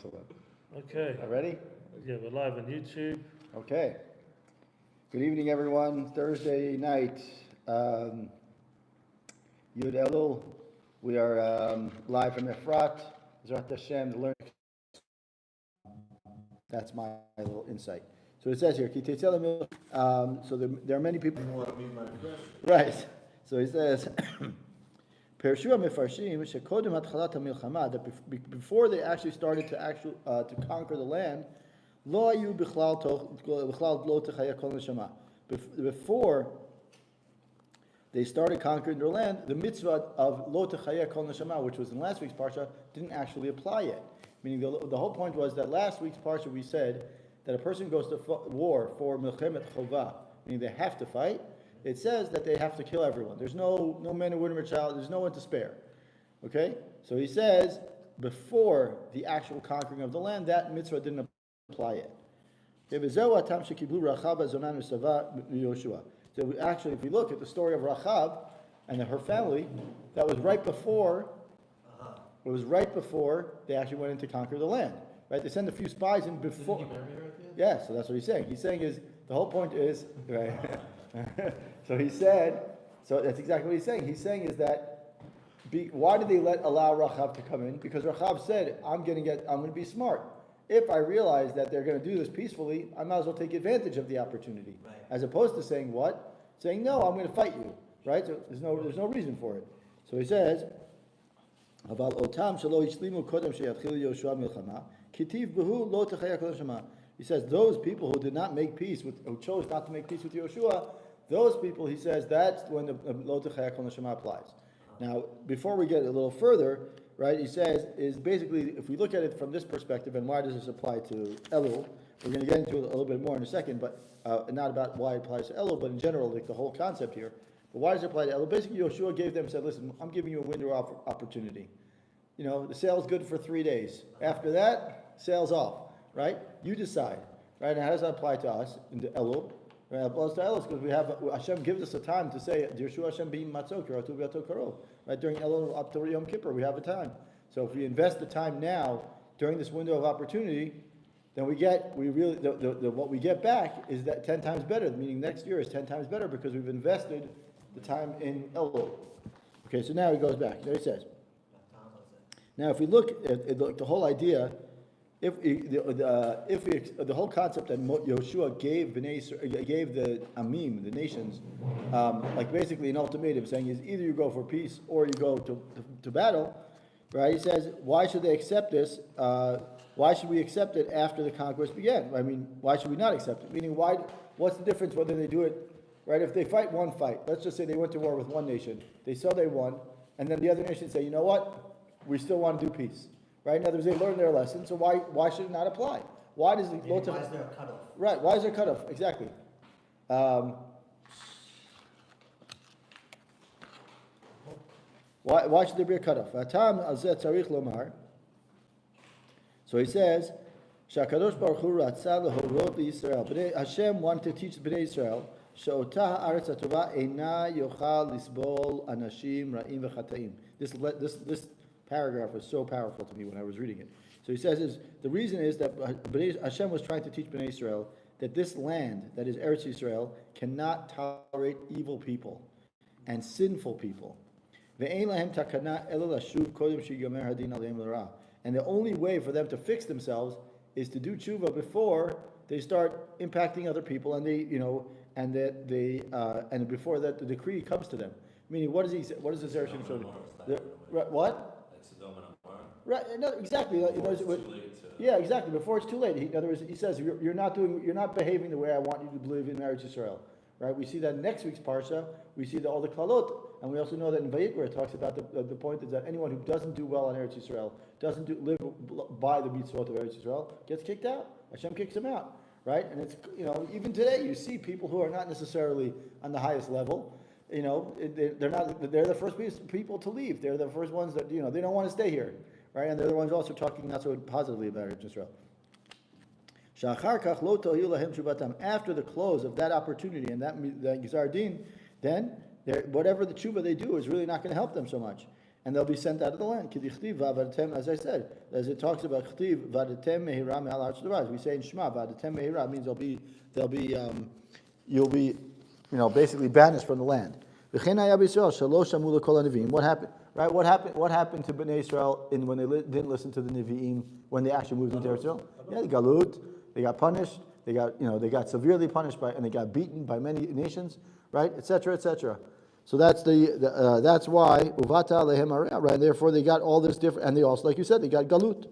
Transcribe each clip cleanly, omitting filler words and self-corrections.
Okay. Ready? Yeah, we're live on YouTube. Okay. Good evening, everyone. Thursday night, Yud Elul. We are live from Efrat. Zera Hashem, the learning. That's my little insight. So it says here, so there are many people. Right. So he says, that before they actually started to conquer the land, before they started conquering their land, the mitzvah of lo techaya kol neshama, which was in last week's parsha, didn't actually apply yet. Meaning the whole point was that last week's parsha we said that a person goes to war for milchemet chovah, meaning they have to fight. It says that they have to kill everyone. There's no man or woman or child. There's no one to spare. Okay? So he says before the actual conquering of the land, that mitzvah didn't apply yet. So actually, if we look at the story of Rachav and her family, that was right before. It was right before they actually went in to conquer the land. Right? They sent a few spies in before. Yeah, so that's what he's saying. He's saying is the whole point is right. So he said. So that's exactly what he's saying. He's saying is that why did they allow Rachav to come in? Because Rachav said, I'm going to be smart. If I realize that they're going to do this peacefully, I might as well take advantage of the opportunity, right. As opposed to saying what? Saying no, I'm going to fight you, right? So there's no reason for it. So he says, he says those people who did not make peace who chose not to make peace with Yoshua, those people, he says, that's when the lo techaya kol neshama applies. Now, before we get a little further, right, he says, is basically, if we look at it from this perspective, and why does this apply to Elul, we're going to get into it a little bit more in a second, but not about why it applies to Elul, but in general, like the whole concept here. But why does it apply to Elul? Basically, Yoshua gave them, said, listen, I'm giving you a window of opportunity. You know, the sale's good for 3 days. After that, sale's off, right? You decide, right? And how does that apply to us, into Elul? Right, it applies to Elul because we have, Hashem gives us a time to say, Yeshua Hashem being matzok, right? During Elul up to Yom Kippur, we have a time. So if we invest the time now during this window of opportunity, then what we get back is that 10 times better. Meaning next year is 10 times better because we've invested the time in Elul. Okay, so now he goes back. There he says. Now, if we look at the whole idea, if the whole concept that Yoshua gave the Amim, the nations, like basically an ultimatum, saying is either you go for peace or you go to battle, right? He says, why should they accept this? Why should we accept it after the conquest began? I mean, why should we not accept it? Meaning, what's the difference whether they do it, right? If they fight one fight, let's just say they went to war with one nation, they saw they won, and then the other nation say, you know what? We still want to do peace. Right? In other words, they learned their lesson, so why should it not apply? Why is there a cutoff? Right, why is there a cutoff? Exactly. Why should there be a cutoff? So he says, Shakadosh Baruch Hu Ratzah Lehorot Yisrael. Hashem wanted to teach Bnei Israel, She'otah haaretz hatovah eina yochal lisbol anashim ra'im v'chataim. This paragraph was so powerful to me when I was reading it. So he says, the reason is that Hashem was trying to teach Bnei Israel that this land, that is Eretz Yisrael, cannot tolerate evil people and sinful people. And the only way for them to fix themselves is to do tshuva before they start impacting other people, and and before that the decree comes to them. Meaning, what does he say? What does the Zera Shimshon? What? Right, no, exactly. Yeah, exactly. Before it's too late. In other words, he says you're not behaving the way I want you to believe in Eretz Yisrael. Right? We see that in next week's parsha. We see all the klalot, and we also know that in Vayikra it talks about the point is that anyone who doesn't do well in Eretz Yisrael, doesn't live by the mitzvot of Eretz Yisrael, gets kicked out. Hashem kicks him out. Right? And it's even today you see people who are not necessarily on the highest level. They're the first people to leave. They're the first ones that they don't want to stay here. Right, and they're the ones also talking not so positively about Israel. After the close of that opportunity and that Gizar Din, then whatever the tshuva they do is really not going to help them so much. and they'll be sent out of the land. As I said, as it talks about chtiv v'adatem mehira me'al ha'aretz l'davar. We say in Shema, v'adatem mehira means you'll be, basically banished from the land. What happened? Right? What happened to Bnei Israel when they didn't listen to the Nevi'im when they actually moved into Israel? Yeah, they got punished. They got severely punished and they got beaten by many nations, right? Etc. Etc. So that's that's why uvata alehem areh, right? Therefore, they got all this different, and they also, like you said, they got galut.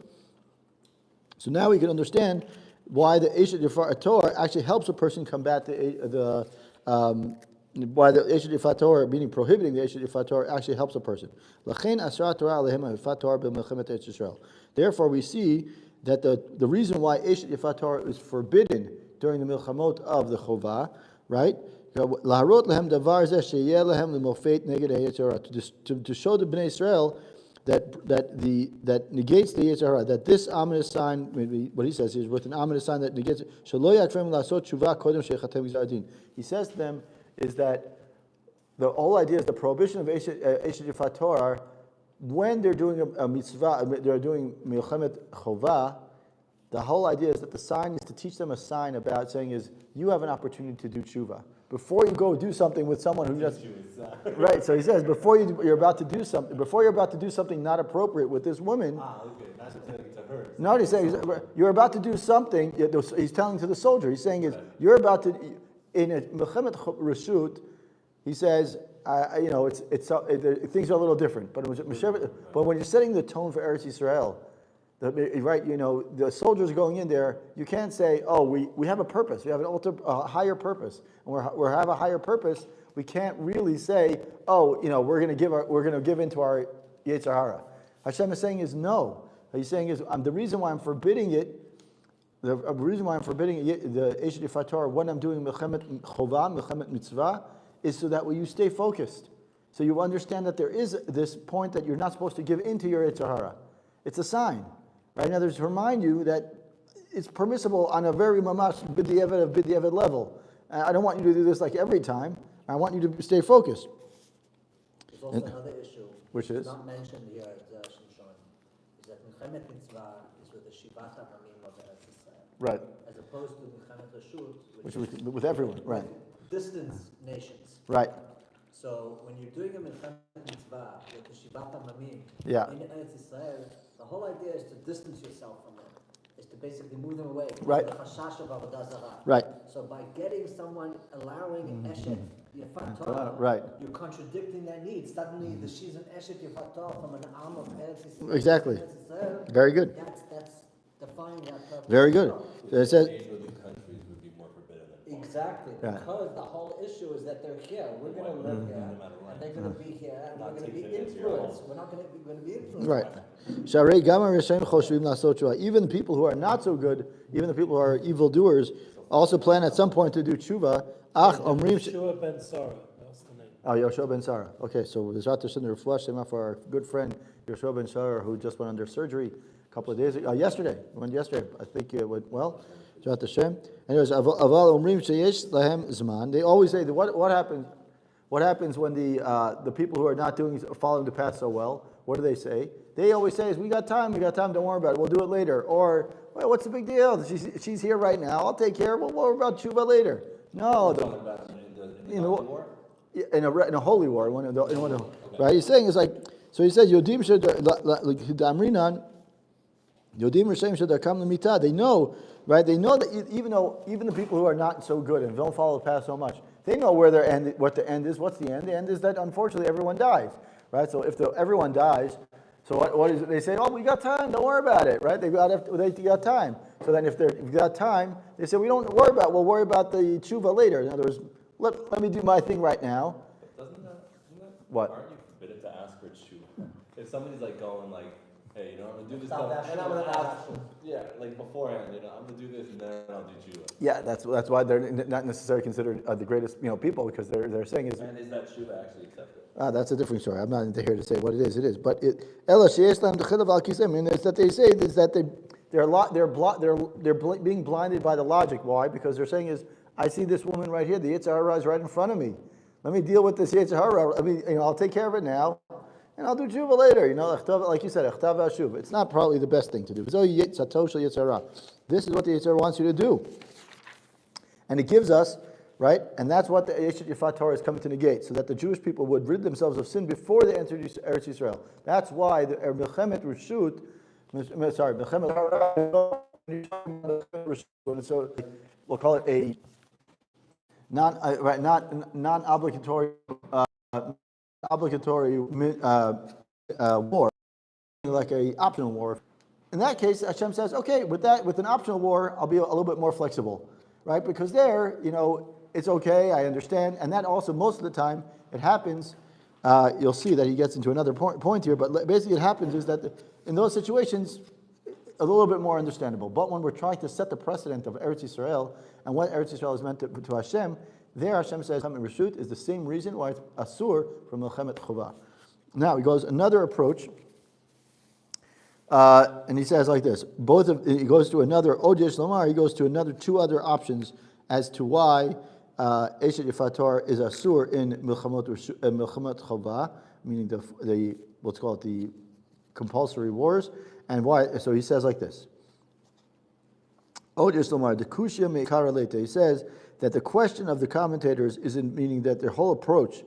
So now we can understand why the Eshet Yifat Torah actually helps a person combat why the Eshet Yifat Torah, meaning prohibiting the Eshet Yifat Torah, actually helps a person. Therefore, we see that the reason why Eshet Yifat Torah is forbidden during the milchamot of the Chovah, right? To show the Bnei Israel that negates the Yetzer Hara, that this ominous sign, maybe what he says is with an ominous sign that negates it. He says to them is that the whole idea is the prohibition of Eshet Yifat Torah when they're doing a mitzvah, they're doing milchemet chovah. The whole idea is that the sign is to teach them a sign about saying is you have an opportunity to do tshuva before you go do something with someone who just right. So he says before you're about to do something not appropriate with this woman. Not to her. No, he's saying you're about to do something. He's telling to the soldier. He's saying is you're about to in a mechemet reshut. He says things are a little different. But when you're setting the tone for Eretz Yisrael. Right, the soldiers going in there, you can't say, oh, we have a purpose, we have a higher purpose, and we have a higher purpose. We can't really say, oh, we're going to give into our Yetzer Hara. Hashem is saying is no. He's saying is the reason why I'm forbidding it. The reason why I'm forbidding the Eshet Yifat Torah when I'm doing Mechemet Chovah, Mechemet Mitzvah, is so that you stay focused, so you understand that there is this point that you're not supposed to give into your Yetzer Hara. It's a sign. Right now, to remind you that it's permissible on a very mamash b'diavad level. I don't want you to do this like every time. I want you to stay focused. There's also another issue, which is not mentioned here at Zera Shimshon, is that Mechemet Mitzvah is with the Shivat HaMamim of Eretz Yisrael, right? As opposed to Mechemet Reshut, which is with everyone, right? Distance nations, right? So when you're doing a Mechemet Mitzvah with the Shivat HaMamim in Eretz Yisrael, the whole idea is to distance yourself from them, is to basically move them away. Right. The chashash of avodah zarah. Right. So by getting someone, allowing Eshet Yifat Torah, right, you're contradicting their needs. Suddenly, she's an Eshet Yifat Torah from an arm of Eretz Yisrael. Exactly. Very good. That's defying that purpose. Very good. It says countries would be more forbidden than exactly, because the whole issue is that they're here. We're going to live here, and they're going to be here, and we're going to be influenced. We're not going to be influenced. Right. Even the people who are not so good, even the people who are evildoers, also plan at some point to do tshuva. Yoshua ben Sarah, that's the name. Oh, Yoshua ben Sarah. Okay, so there's out there the refuah shema for our good friend Yoshua ben Sarah, who just went under surgery a couple of days ago. Yesterday. I think it went well. Anyways, they always say that what happens. What happens when the people who are not following the path so well? What do they say? They always say, "We got time. Don't worry about it. We'll do it later." Or, well, "What's the big deal? She's here right now. I'll take care of it. We'll worry about tshuva later." No, in a holy war, right? He's saying it's like so. He says, "Yodim shedamrinan, yodim reshem shedakam lemita." They know, right? They know that even the people who are not so good and don't follow the path so much, they know what the end is. What's the end? The end is that unfortunately everyone dies, right? So if everyone dies, so what is it? They say, "Oh, we got time. Don't worry about it," right? They got time. So then if you got time, they say, "We don't worry about. We'll worry about the tshuva later." In other words, let me do my thing right now. Isn't that what? Aren't you forbidden to ask for tshuva? If somebody's like going like, "Hey, I'm gonna do this Stop stuff," that and I'm gonna shit. ask, like beforehand, I'm gonna do this and then I'll do tshuva. Yeah, that's why they're not necessarily considered the greatest people, because they're saying is. And is that tshuva actually accepted? That's a different story. I'm not here to say what it is. It is, but Ella sheyesh lahem d'chilav al kisem. And it's that they say is that they're being blinded by the logic. Why? Because they're saying is, I see this woman right here. The Yetzer Hara is right in front of me. Let me deal with this Yetzer Hara. I'll take care of it now. and I'll do tshuva later. Like you said, echtav v'ashuv. It's not probably the best thing to do. This is what the Yitzhara wants you to do. And it gives us, right, and that's what the Eshet Yifat Torah is coming to negate, so that the Jewish people would rid themselves of sin before they entered Eretz Yisrael. That's why the Melchemet Reshut, so we'll call it a non-obligatory war, like a optional war. In that case, Hashem says, okay, with an optional war, I'll be a little bit more flexible, right? Because there, it's okay, I understand, and that also most of the time it happens. You'll see that he gets into another point here, but basically it happens is that in those situations, a little bit more understandable. But when we're trying to set the precedent of Eretz Yisrael and what Eretz Yisrael is meant to Hashem, there Hashem says Melchemet Reshut is the same reason why it's asur from Melchemet Chovah. Now he goes another approach, and he says like this. He goes to another Odesh Lomar. He goes to two other options as to why Eshet Yifat Torah is asur in Melchemet Chovah, meaning the what's called the compulsory wars, and why. So he says like this. Odesh Lomar the Kushya Meikara Leite. He says that the question of the commentators is in meaning that their whole approach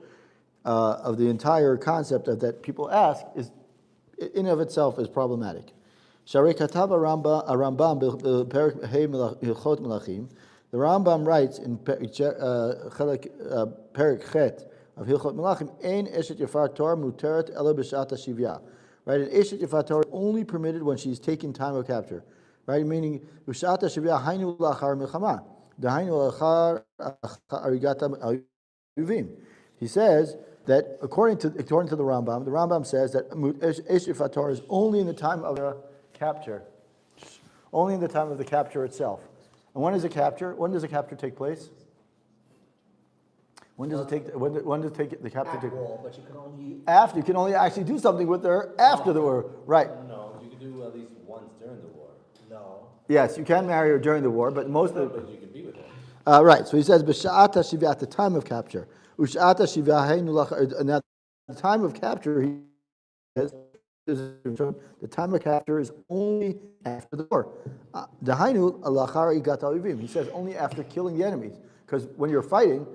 of the entire concept of that people ask is in of itself is problematic. Sharei Katav Rambam Perik Hey Hilchot Melachim. The Rambam writes in Perik Chet of Hilchot Melachim, Ein Eshet Yifat Torah muteret ela b'shat hashivya. Right, and Eshet Yifat Torah is only permitted when she's taking time of capture. Right, meaning b'shat hashivya hainu lachar milchama. He says that according to the Rambam says that Eshet Yifat Torah is only in the time of the capture, only in the time of the capture itself. And when is the capture? When does the capture take place? When does it take? When does the capture take place? But you can only after. You can only actually do something with her after the war, right? No, you can do at least once during the war. no. Yes, you can marry her during the war, but most of But you can be with her. right. So he says b'sha'at hashivya at the time of capture. U'sha'at hashivya haynu lach. And at the time of capture, he says the time of capture is only after the war. Dahainu alachar igat alivim. He says only after killing the enemies, because when you're fighting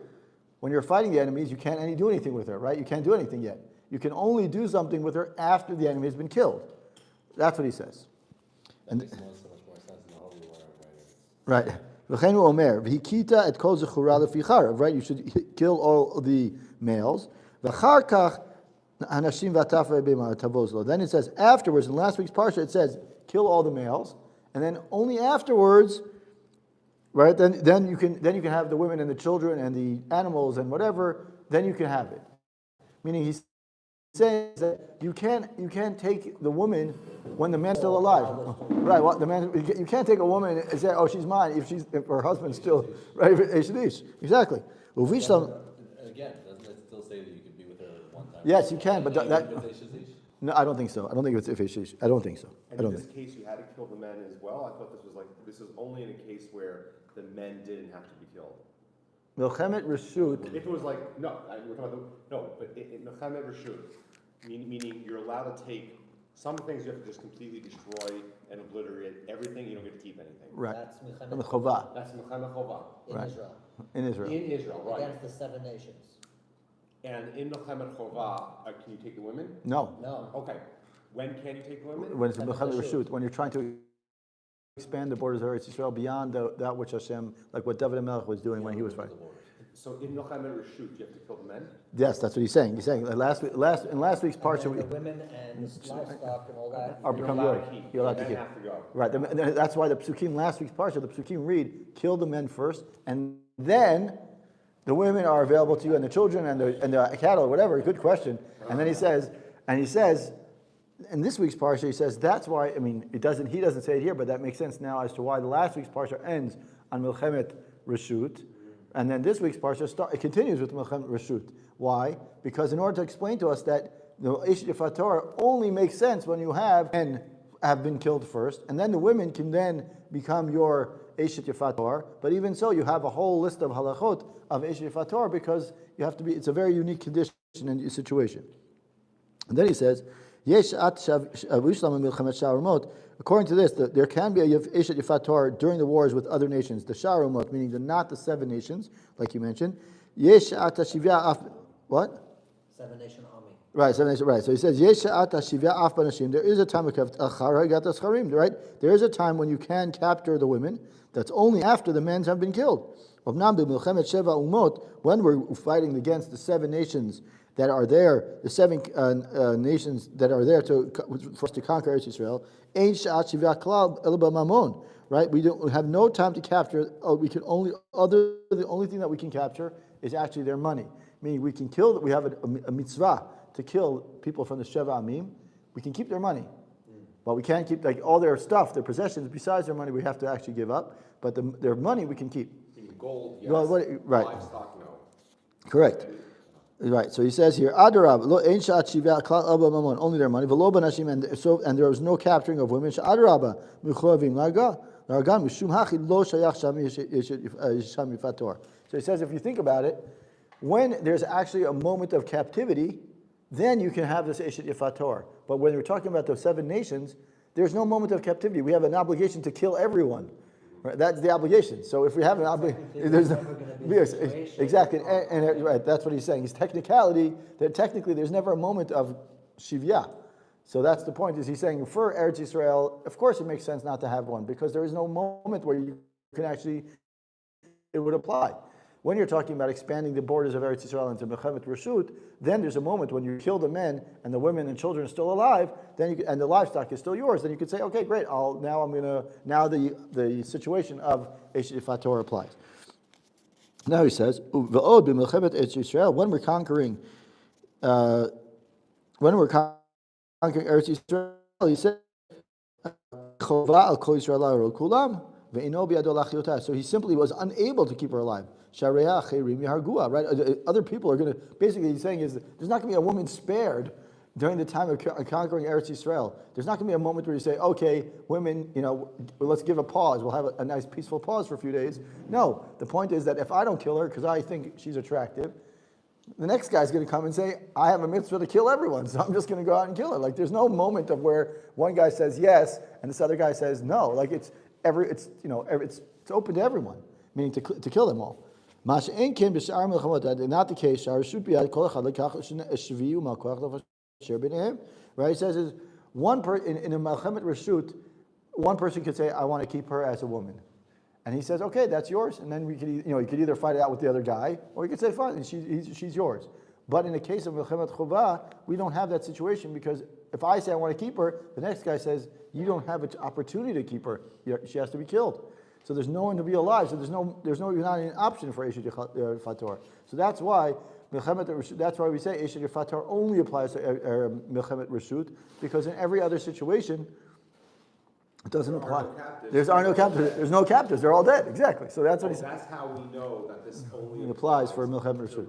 the enemies, you can't do anything with her, right? You can't do anything yet. You can only do something with her after the enemy has been killed. That's what he says. That makes so much more sense in the Holy War. Right. V'cheinu omer v'hikita et kol zechura lefi charav. Right. You should kill all the males. V'char kach hanashim v'atafrei b'ma tavozlo. Then it says afterwards in last week's parsha it says kill all the males, and then only afterwards, right? Then you can have the women and the children and the animals and whatever. Then you can have it. Meaning he's saying that you can't take the woman when the man's still alive, right? Well, you can't take a woman and say, oh, she's mine if her husband's still right. Exactly. Again, doesn't it still say that you can be with her one time? Yes, you can, but that. If No, I don't think so. I don't think it's ifishish. I don't think so. And in this case, you had to kill the men as well. I thought this was only in a case where the men didn't have to be killed. Melchemet Reshut. If it was like we're talking about but Melchemet Reshut, meaning you're allowed to take some things you have to just completely destroy and obliterate everything. You don't get to keep anything. Right. That's And Melchemet the Chovah That's Melchemet Chovah in Right. Israel. in Israel. in Israel, right? Against the 7 nations. And in Melchemet Chovah, can you take the women? No. No. Okay. When can you take the women? When it's Melchemet Melchemet Reshut. Reshut, when you're trying to expand the borders of Eretz Yisrael beyond that which Hashem, like what David HaMelech was doing when he was fighting. So in Melchemet Reshut, you have to kill the men? Yes, that's what he's saying. He's saying in last week's parsha, And the women and the livestock and all that. are become yours. You're allowed to Men keep. have to go. Right. That's why the psukim last week's parsha, the psukim read, kill the men first, and then the women are available to you, and the children and the cattle, or whatever. Good question. And then he says, in this week's parsha, he says that's why. I mean, he doesn't say it here, but that makes sense now as to why the last week's parsha ends on Melchemet Reshut, and then this week's parsha it continues with Melchemet Reshut. Why? Because in order to explain to us that the Eshet Yifat Torah only makes sense when you have been killed first, and then the women can then become your Eshet Yifat Torah. But even so, you have a whole list of halachot of Eshet Yifat Torah because you have to be. It's a very unique condition and situation. And then he says, according to this, there can be a Eshet Yifat Torah during the wars with other nations, the Sharumot, meaning not the 7 nations, like you mentioned. What? 7-nation army. Right, 7 nations, right. So he says, there is a time, right? There is a time when you can capture the women. That's only after the men have been killed. When we're fighting against the 7 nations that are there, the 7 nations that are there for us to conquer Eretz Yisrael, right? We have no time to capture. The only thing that we can capture is actually their money. Meaning we can kill. We have a mitzvah to kill people from the Sheva Amim. We can keep their money, but we can't keep like all their stuff, their possessions. Besides their money, we have to actually give up. But their money we can keep. Gold, yes. Right. Livestock, no. Correct. Right. So he says here, Adarab, only their money. And there was no capturing of women. Adarab, so he says, if you think about it, when there's actually a moment of captivity, then you can have this Eshet Yifat Torah. But when we're talking about the 7 nations, there's no moment of captivity. We have an obligation to kill everyone. Right? That's the obligation. So if we have an obligation, there's exactly, and right, that's what he's saying. His technicality, that technically there's never a moment of shivya. So that's the point. Is he's saying for Eretz Yisrael, of course it makes sense not to have one because there is no moment where you can actually it would apply. When you're talking about expanding the borders of Eretz Yisrael into Mechemet Reshut, then there's a moment when you kill the men and the women and children are still alive, then and the livestock is still yours. Then you could say, okay, great. Now the situation of Eshet Yifat Torah applies. Now he says, V'od b'Mechemet Eretz Yisrael, when we're conquering Eretz Yisrael, he said, Chovah al Kol Yisrael ha'arol kulam ve'ino bi'ado lachyotas. So he simply was unable to keep her alive. Right? Other people are going to, basically he's saying is, there's not going to be a woman spared during the time of conquering Eretz Yisrael. There's not going to be a moment where you say, okay, women, let's give a pause. We'll have a nice peaceful pause for a few days. No, the point is that if I don't kill her because I think she's attractive, the next guy's going to come and say, I have a mitzvah to kill everyone, so I'm just going to go out and kill her. Like there's no moment of where one guy says yes and this other guy says no. Like it's open to everyone, meaning to kill them all. Not the case. Right? He says is in a Melchemet Reshut, one person could say, I want to keep her as a woman. And he says, okay, that's yours. And then we could, you could either fight it out with the other guy, or you could say, fine, she's yours. But in the case of Melchemet Chovah, we don't have that situation because if I say I want to keep her, the next guy says, you don't have an opportunity to keep her. She has to be killed. So there's no one to be alive. So there's not an option for Eshet Yifat Torah. So that's why we say Eshet Yifat Torah only applies to Melchemet Reshut, because in every other situation it doesn't apply. There are no captives. There's no captives. They're all dead. Exactly. So that's what he said. That's how we know that this only applies for Melchemet Reshut.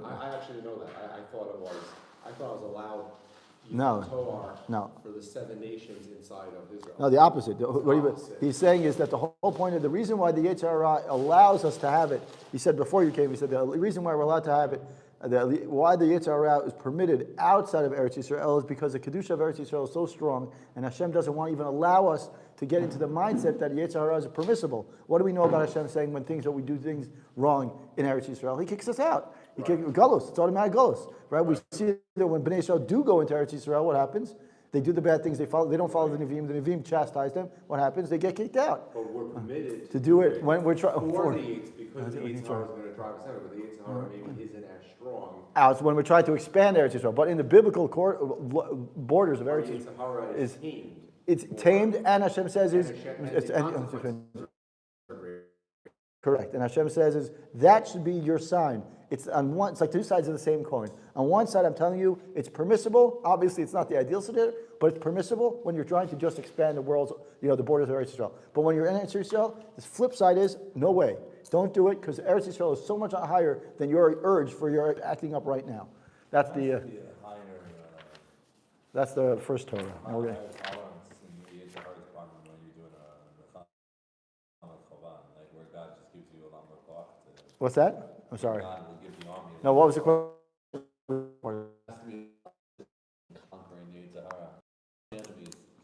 I actually know that. I thought it was allowed. No. Torah for the 7 nations inside of Israel. No, the opposite. He's saying is that the whole point of the reason why the Yetzer Hara allows us to have it, he said before you came, he said the reason why we're allowed to have it, why the Yetzer Hara is permitted outside of Eretz Yisrael is because the Kedusha of Eretz Yisrael is so strong, and Hashem doesn't want to even allow us to get into the mindset that Yetzer Hara is permissible. What do we know about Hashem saying when we do things wrong in Eretz Yisrael? He kicks us out. He kicks Galus. It's automatic Galus. Right? We see that when Bnei Yisrael do go into Eretz Yisrael, what happens? They do the bad things. They don't follow the Nevi'im. The Nevi'im chastise them. What happens? They get kicked out. But we're permitted to do it when we're trying. Because the Yetzer Hara is going to drive us out, but the Yetzer Hara maybe isn't as strong. Out when we're trying to expand Eretz Yisrael, but in the biblical borders of Eretz Yisrael is tamed. It's tamed, and Hashem says correct. And Hashem says that should be your sign. It's like 2 sides of the same coin. On one side, I'm telling you, it's permissible. Obviously, it's not the ideal scenario, but it's permissible when you're trying to just expand the world's, the borders of Eretz Yisrael. But when you're in Eretz Yisrael, the flip side is no way. Don't do it because Eretz Yisrael is so much higher than your urge for your acting up right now. That's the. That's the first Torah. What's that? I'm sorry. No, what was the question?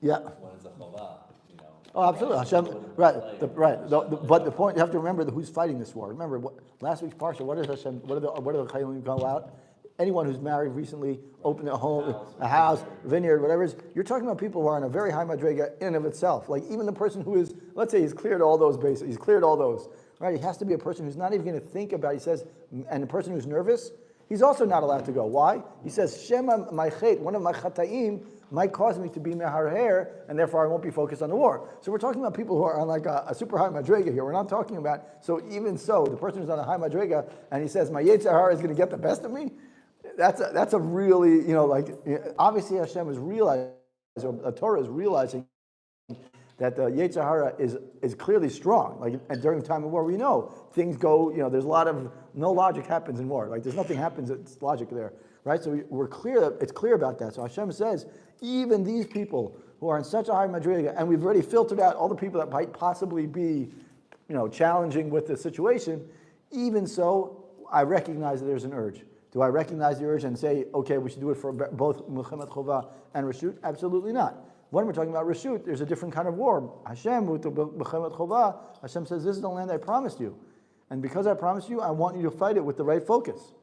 Yeah. when it's a chovah, you know. Oh, absolutely. Hashem, right, but the point, you have to remember who's fighting this war. Remember, last week's Parshat, what does Hashem, what do the Chaylim go out? Anyone who's married recently, opened a home, a house, vineyard, whatever it is, you're talking about people who are on a very high madrega in and of itself. Like even the person who is, let's say he's cleared all those bases, he's cleared all those, right? He has to be a person who's not even going to think about, he says, and the person who's nervous, he's also not allowed to go. Why? He says, Shema my chet, one of my chataim, might cause me to be meharher, and therefore I won't be focused on the war. So we're talking about people who are on like a super high madrega here. We're not talking about, so even so, the person who's on a high madrega, and he says, my yetzer hara is going to get the best of me, that's a really, obviously Hashem is realizing, or the Torah is realizing that the yetzer hara is clearly strong. Like, and during the time of war, we know things go, there's a lot of, no logic happens in war. Like there's nothing happens that's logic there, right? So we're clear, it's clear about that. So Hashem says, even these people who are in such a high madriga, and we've already filtered out all the people that might possibly be, challenging with the situation, even so, I recognize that there's an urge. Do I recognize the urge and say, okay, we should do it for both Milchemet Chovah and Reshut? Absolutely not. When we're talking about Reshut, there's a different kind of war. Hashem, with the Milchemet Chovah, Hashem says, this is the land I promised you. And because I promised you, I want you to fight it with the right focus.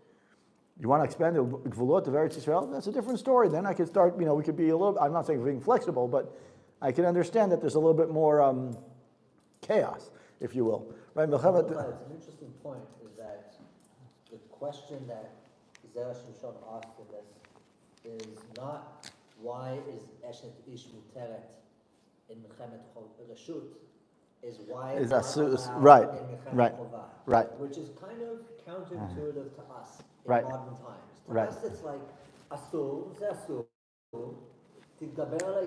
You want to expand the Gvulot of Eretz Yisrael? That's a different story. Then I could start, we could be a little, I'm not saying being flexible, but I can understand that there's a little bit more chaos, if you will. Right? It's an interesting point, is that the question that Zera Shimshon asked in this is not why is Eshet Ish Muteret in Milchemet Reshut, is why is it's not allowed right, in Milchemet right, Chovah, right. which is kind of counterintuitive to us in Right. modern times. To Right. us it's like, Asur, זה אסור, תתגבר על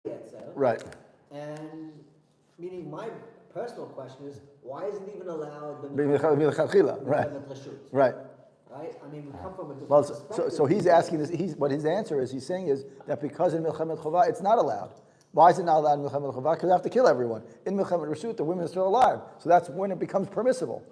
היצר, Right. and meaning my personal question is, why isn't it even allowed the Milchachila, right, Milchemet Reshut? right. Right? I mean, we come from a different Well, perspective. so he's asking this. What his answer is, he's saying is that because in Milchemet Chovah it's not allowed. Why is it not allowed in Milchemet Chovah? Because they have to kill everyone. In Milchemet Reshut, the women are still alive, so that's when it becomes permissible.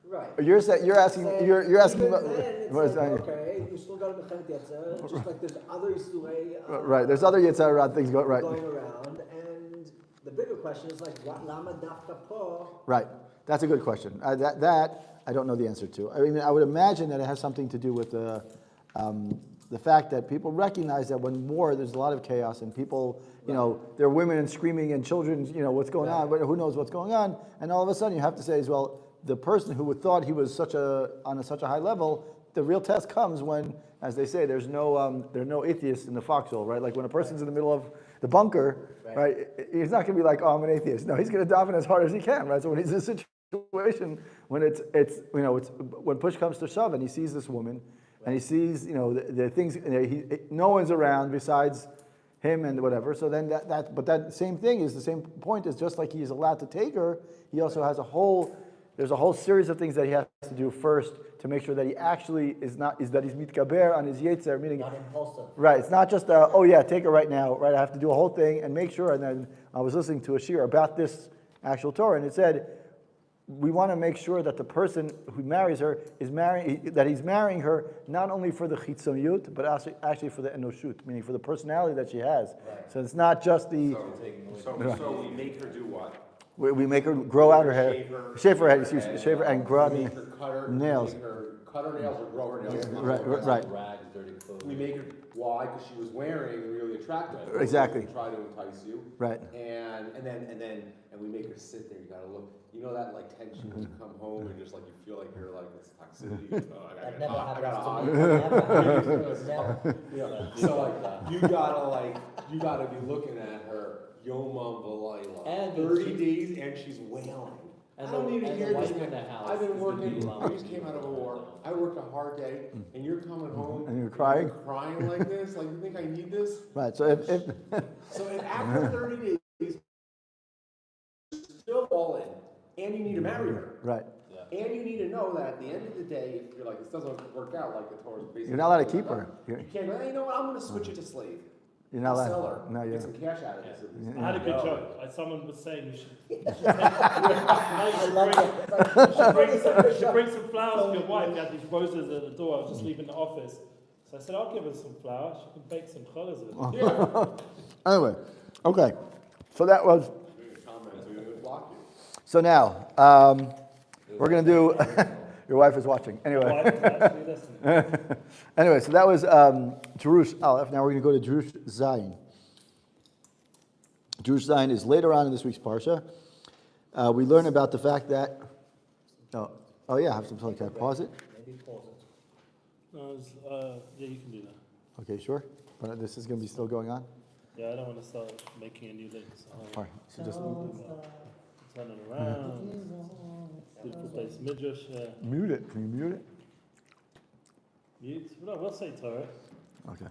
Right. You're asking. You're asking Even about. then, it's what is like, that? okay, you still got a Milchemet Yetzer, just like there's other Isurei Right. There's other Yitzhak around things going right. going around, and the bigger question is like, what Lama Dafka Po? Right. That's a good question. That I don't know the answer to. I mean, I would imagine that it has something to do with the fact that people recognize that when war, there's a lot of chaos, and people, there are women and screaming and children, what's going on, but who knows what's going on, and all of a sudden you have to say as well, the person who thought he was on such a high level, the real test comes when, as they say, there are no atheists in the foxhole, right? Like when a person's in the middle of the bunker, right? He's not going to be like, oh, I'm an atheist. No, he's going to daven as hard as he can, right? So when he's in a situation when it's when push comes to shove, and he sees this woman, and he sees the things, no one's around besides him and whatever. So then but that same thing is the same point, is just like he's allowed to take her, he also has there's a whole series of things that he has to do first to make sure that he actually is that he's mitkaber on his yetzer, meaning Not impulsive. right. It's not just take her right now, right? I have to do a whole thing and make sure. And then I was listening to a shiur about this actual Torah, and it said, we want to make sure that the person who marries her he's marrying her not only for the chitzoniyut, but actually for the enoshut, meaning for the personality that she has. Right. So it's not just the. So we make her do what? We make her grow out her hair, shave her head, shave her, and grow out We make her cut her nails. We make her cut her nails or grow her nails. Right. Rags, dirty clothes. We make her, why? Because she was wearing really attractive clothes. Exactly. We try to entice you. Right. And we make her sit there. You gotta look. You know that like tension when you come home and just like you feel like you're like this toxicity. That never I gotta happens hide. to me. That never happens. Never. Yeah. So you gotta be looking at her Yomam V'Layla. And 30 days and she's wailing. And I don't the- need to and the hear wife this. in the house I've been is working. gonna be I just came out of a war. I worked a hard day, and you're coming home And you're crying? crying like this. Like you think I need this? Right. So if So if after 30 days, you're still all in, and you need to marry her, right, and you need to know that at the end of the day, if you're like this doesn't work out like the Torah's basically. you're not allowed to keep her. You can't go, hey, you know what? I'm going to switch it to slave. You're not Sell allowed. her. No, Get you're. some cash out of this. I had a good joke. Like someone was saying you should bring some flowers for your wife. You had these roses at the door. I was just leaving the office. So I said, I'll give her some flowers. She can bake some challahs with it. Anyway, Okay, so that was, Comments, we're gonna block you. so now, we're gonna do, your wife is watching, anyway. Wife is actually listening. Anyway, so that was Jerush Aleph. Now we're going to go to Jerush Zayin. Jerush Zayin is later on in this week's Parsha. We learn about the fact that, oh yeah, I have some time. Can I pause it? Maybe pause it. No, yeah, you can do that. Okay, sure. But this is going to be still going on? Yeah, I don't want to start making a new link. So All right, so just turn it around. Beautiful place. Midrash. mute it. Can you mute it? Mute. No, we'll say Torah. Okay.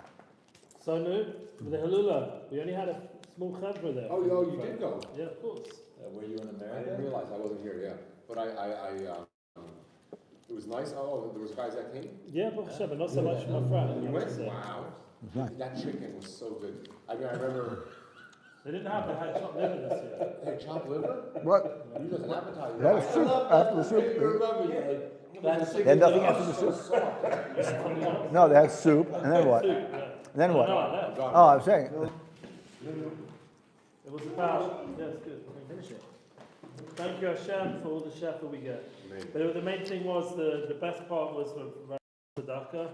So new with the Halula. We only had a small chevra there. Oh, you did go? Yeah, of course. Were you in I America? didn't realize, I wasn't here, yeah. But it was nice, oh, there was guys that came? Yeah, but Hashem, but not so much my friend. You I went? have to say. Wow. Nice. That chicken was so good. I mean, I remember, They didn't have the high chopped liver this year. hey, chopped liver? What? You just an appetizer. They had soup after the soup. They had nothing after the soup. No, they had soup, and then what? Soup, And yeah. then what? No, I left. Oh, I'm saying, It was about, yes, good. Finish it. Thank you Hashem for all the shefa we get. Amazing. But the main thing was, the best part was with Tzedakah.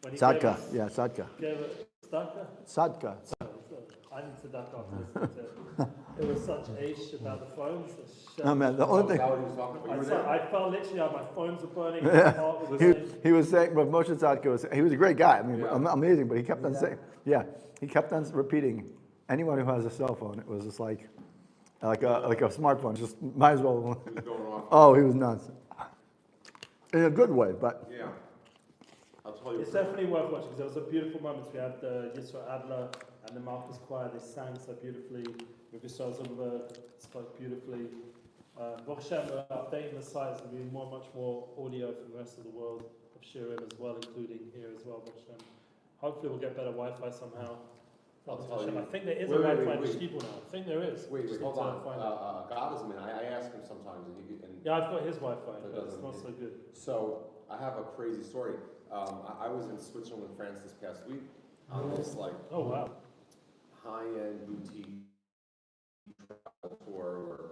When he Sadka. Yeah, Sadka. Gave it, Tzedakah? Sadka. I need Tzedakah after listening to it. It was such ish about the phones. No, man, the only Is thing. that what he was talking about? You were there? I felt literally like my phones were burning. My heart was saying, He was saying, but Moshe Tzadka was, he was a great guy. I mean, Yeah. amazing, but he kept on saying, yeah, he kept on repeating, anyone who has a cell phone, it was just like a smartphone, just might as well. He was going off. Oh, he was nuts. In a good way, but Yeah. I'll tell you. it's definitely worth watching because there was a beautiful moments. We had the Yisra Adler and the Marcus Choir. They sang so beautifully. With Yisrael Zumba spoke beautifully. Baruch Hashem, we're updating the sites and doing much more audio from the rest of the world of Shirim as well, including here as well. Baruch Hashem. Hopefully we'll get better Wi-Fi somehow. I'll Baruch tell Hashem. you. I think there is Wait, a wait, Wi-Fi wait, in Shtiebel now. I think there is. Wait, Just hold need to on. find out. God is a man. I ask him sometimes, and Yeah, I've got his Wi-Fi, That but it's doesn't- not so good. So I have a crazy story. I was in Switzerland and France this past week on this like Oh wow. high-end boutique travel tour where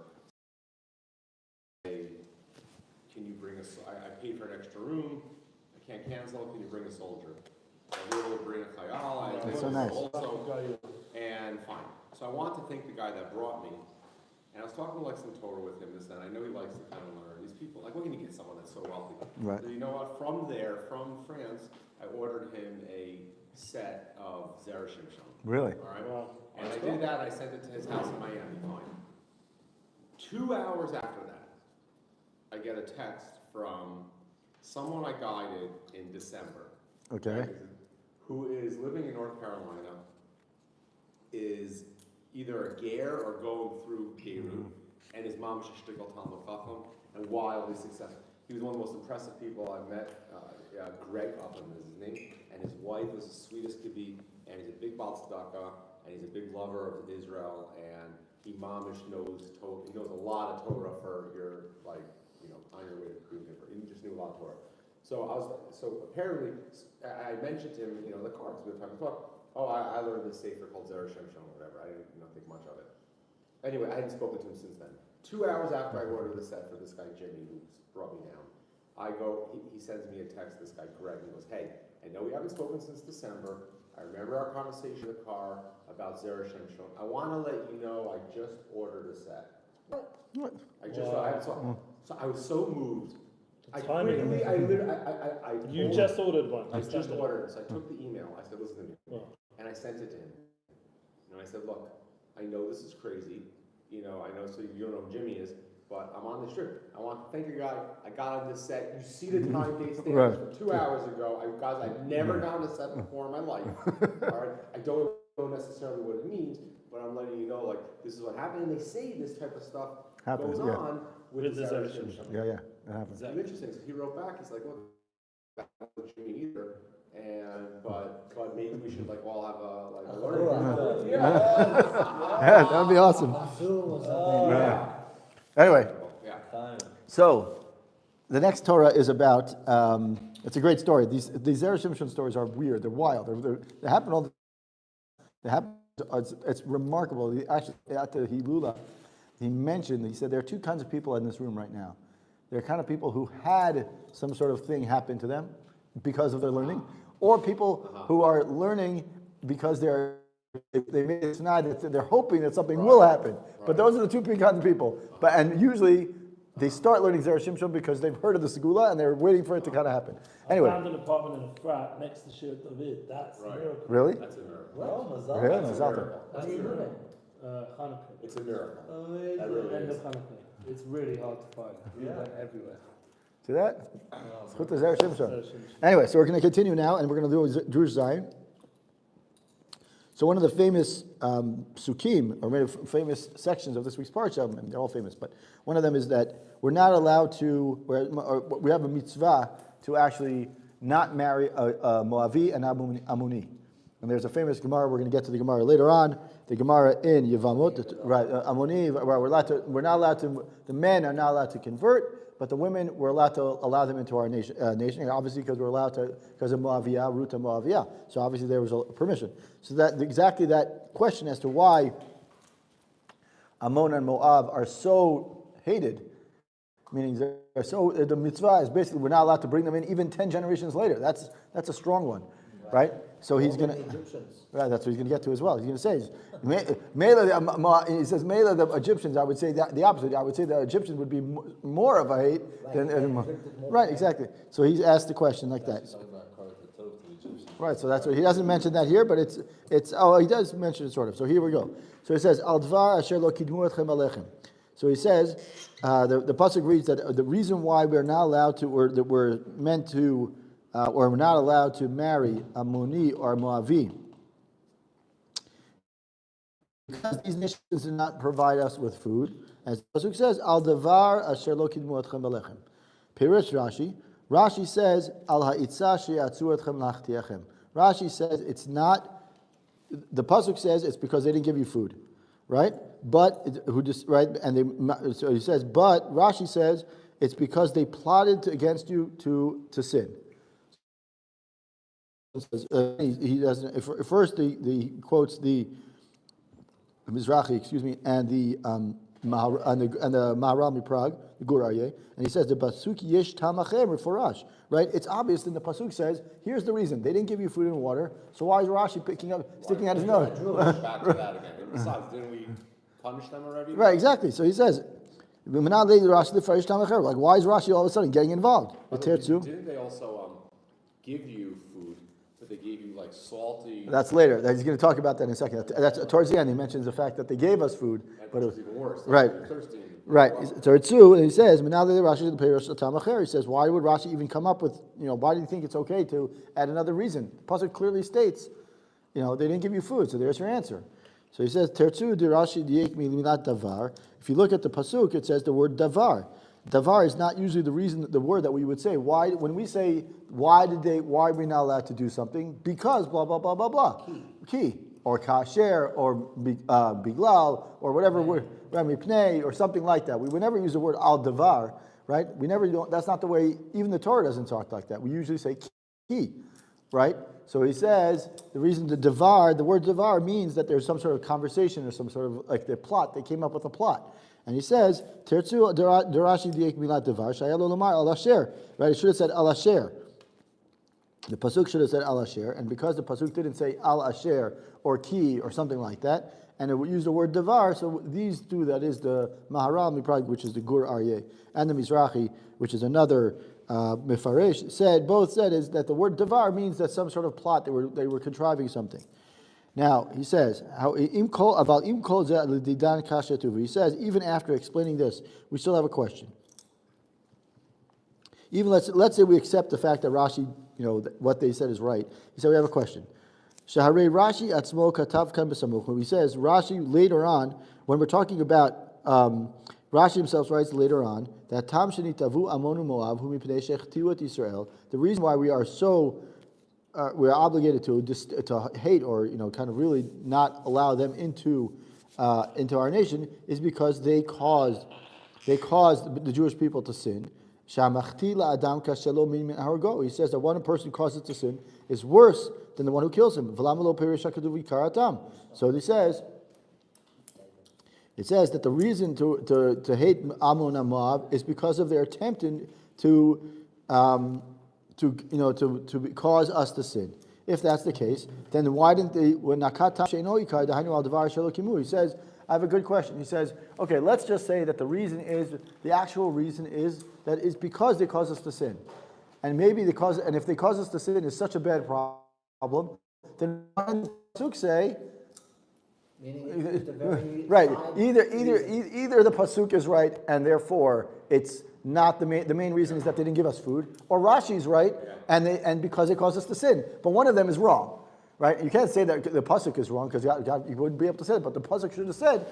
hey, can you bring us? I paid for an extra room. I can't cancel. Can you bring a soldier? I was able to bring a chayal. That's so nice. Also, and fine. So I want to thank the guy that brought me. And I was talking like some Torah with him this and I know he likes to kind of learn. These people, like, what can you get someone that's so wealthy? Right. So you know what? From France, I ordered him a set of Zera Shimshon. really, All right. Wow. And I did that. I sent it to his house in Miami. Fine. 2 hours after that, I get a text from someone I guided in December. okay, Who is living in North Carolina, is either a ger or going through Beirut, and his mom is a shtickle Talmud Chacham, and wildly successful. He was one of the most impressive people I've met. Greg Upham is his name, and his wife was the sweetest could be, and he's a big Baal Tzedakah, and he's a big lover of Israel, and he mamish knows Torah. He knows a lot of Torah for your, like, on your way to Green River. He just knew a lot of Torah. So apparently, I mentioned to him, the car, because we were talking about, I learned this sefer called Zera Shimshon or whatever. I didn't think much of it. Anyway, I hadn't spoken to him since then. 2 hours after I ordered the set for this guy Jimmy, who brought me down, I go, he sends me a text, this guy Greg, and he goes, hey, I know we haven't spoken since December. I remember our conversation in the car about Zera Shimshon. I want to let you know I just ordered a set. what? So I was so moved. I Timing. quickly, I literally, I You told just him- ordered one. I just ordered it, so I took the email, I said, listen to me, Oh. and I sent it to him. And I said, look, I know this is crazy, I know, so you don't know who Jimmy is, but I'm on this trip. I want to thank your guy, I got on this set, you see the time, date, stamp, Right. from 2 hours ago, guys, I've never gotten a set before in my life, all right? I don't know necessarily what it means, but I'm letting you know, like, this is what happened, and they say this type of stuff Happens, goes yeah. on with With the the Zera Zera Shimshon. Yeah, it happens. It's interesting. So he wrote back. He's like, "Look, I don't know Jimmy either, but maybe we should all have a learning." Yeah, that would be awesome. Zoom or something. Anyway, Yeah. so the next Torah is about. It's a great story. These Zera Shimshon stories are weird. They're wild. They happen all. They happen it's remarkable. Actually, at the Hilula, he said there are two kinds of people in this room right now. There are kind of people who had some sort of thing happen to them because of their learning, or people who are learning because they made it tonight that they're hoping that something will happen. But those are the two kinds of people. And usually they start learning Zera Shimshon because they've heard of the Segula and they're waiting for it to kind of happen. Anyway. I found an apartment in a frat next to Shir David. That's a miracle. Really? That's a miracle. What? Really? That's a miracle. What are you doing? Hanukkah. It's a miracle. Amazing. That really End is. of Hanukkah. It's really hard to find. We went everywhere. See that? Zchut Zera Shimshon. Zera Shimshon. Anyway, so we're going to continue now, and we're going to do Jewish Zion. So one of the famous psukim, or maybe famous sections of this week's Parshat, and they're all famous, but one of them is that we're not allowed to, we have a mitzvah to actually not marry a Moavi and Amuni. And there's a famous Gemara, we're going to get to the Gemara later on, the Gemara in Yevamot, right, Amuni, we're not allowed to, the men are not allowed to convert, but the women, we're allowed to allow them into our nation, and obviously because we're allowed to, because of Moaviyah, Ruta Moaviyah. So obviously there was a permission. So that exactly that question as to why Ammon and Moab are so hated, meaning they're so, the mitzvah is basically we're not allowed to bring them in even 10 generations later. That's a strong one, right? So he's going to, right, that's what he's going to get to as well. He's going to say, he says, Mela, the Egyptians, I would say the opposite. I would say the Egyptians would be more of a hate than, right, exactly. So he's asked the question like that. Right, so that's what, he doesn't mention that here, but it's he does mention it sort of. So here we go. So he says, Al dvar asher lo kidmu etchem alechem. So he says, the pasuk reads that the reason why we're not allowed to, or that we're meant to, or we're not allowed to marry a Moni or Moavi, because these nations do not provide us with food, as the pasuk says, Al davar asher lo kidmu etchem alechem. Pirish Rashi says, Al ha'itza she'atzu etchem lachtiachem. Rashi says it's not, the pasuk says it's because they didn't give you food, right? But so he says, but Rashi says it's because they plotted against you to sin. He doesn't. First, he quotes the Mizrahi, and the Maharam Prague, the Gur Aryeh, and he says the pasuk yesh tamacher forash. Right? It's obvious. Then the pasuk says, here's the reason they didn't give you food and water. So why is Rashi sticking out his nose? Back to that again. And besides, didn't we punish them already? Right, exactly. So he says, like, why is Rashi all of a sudden getting involved? Didn't they also give you food, but they gave you like salty? That's later. He's going to talk about that in a second. That's towards the end. He mentions the fact that they gave us food, but it was even worse. Right. Thirsty. Right. So and he says, he says, why would Rashi even come up with, why do you think it's okay to add another reason? The pasuk clearly states, they didn't give you food, so there's your answer. So he says, Tertzu di Rashi diek milat davar. If you look at the pasuk, it says the word davar. Davar is not usually the word that we would say. Why, when we say, why are we not allowed to do something? Because blah, blah, blah, blah, blah. Key. Or kasher, or biglal, or whatever word, mipnei, or something like that. We would never use the word al davar, right? We never do. That's not the way. Even the Torah doesn't talk like that. We usually say ki, right? So he says the reason the word davar means that there's some sort of conversation or some sort of like the plot. They came up with a plot, and he says tertzu derashi diek milat davar shayalo lamar al asher. Right? It should have said al asher. The pasuk should have said al asher, and because the pasuk didn't say al asher or ki or something like that, and it would use the word davar, so these two, that is the Maharam Miprag, which is the Gur Aryeh, and the Mizrahi, which is another Mefaresh, both said is that the word davar means that some sort of plot, they were contriving something. Now he says, he says even after explaining this, we still have a question. Even let's say we accept the fact that Rashi, what they said is right. He said we have a question. Shaharei Rashi atzmo katav kan b'samuch. When he says Rashi later on, when we're talking about Rashi himself writes later on that tam shenitavu amonu moav hu mipnei shechtiu et Yisrael. The reason why we are so we're obligated to hate or kind of really not allow them into our nation is because they caused the Jewish people to sin. Shamachti la'adam kashelo min hargo. He says that one person causes to sin is worse than the one who kills him. V'lama lo perish hakaduv ikar atam. So he says, it says that the reason to hate Ammon and Moab is because of their attempt to cause us to sin. If that's the case, then why didn't they? When Nakatam she'eno ikar dahainu al davar shelo kimu, he says, I have a good question. He says, okay, let's just say that the actual reason is that it's because they cause us to sin, and maybe and if they cause us to sin is such a bad problem, then why didn't the pasuk say? Meaning it's the very Right. side Either the pasuk is right, and therefore it's not the main reason is that they didn't give us food, or Rashi's right, and because they caused us to sin. But one of them is wrong, right? You can't say that the pasuk is wrong because you wouldn't be able to say it. But the pasuk should have said,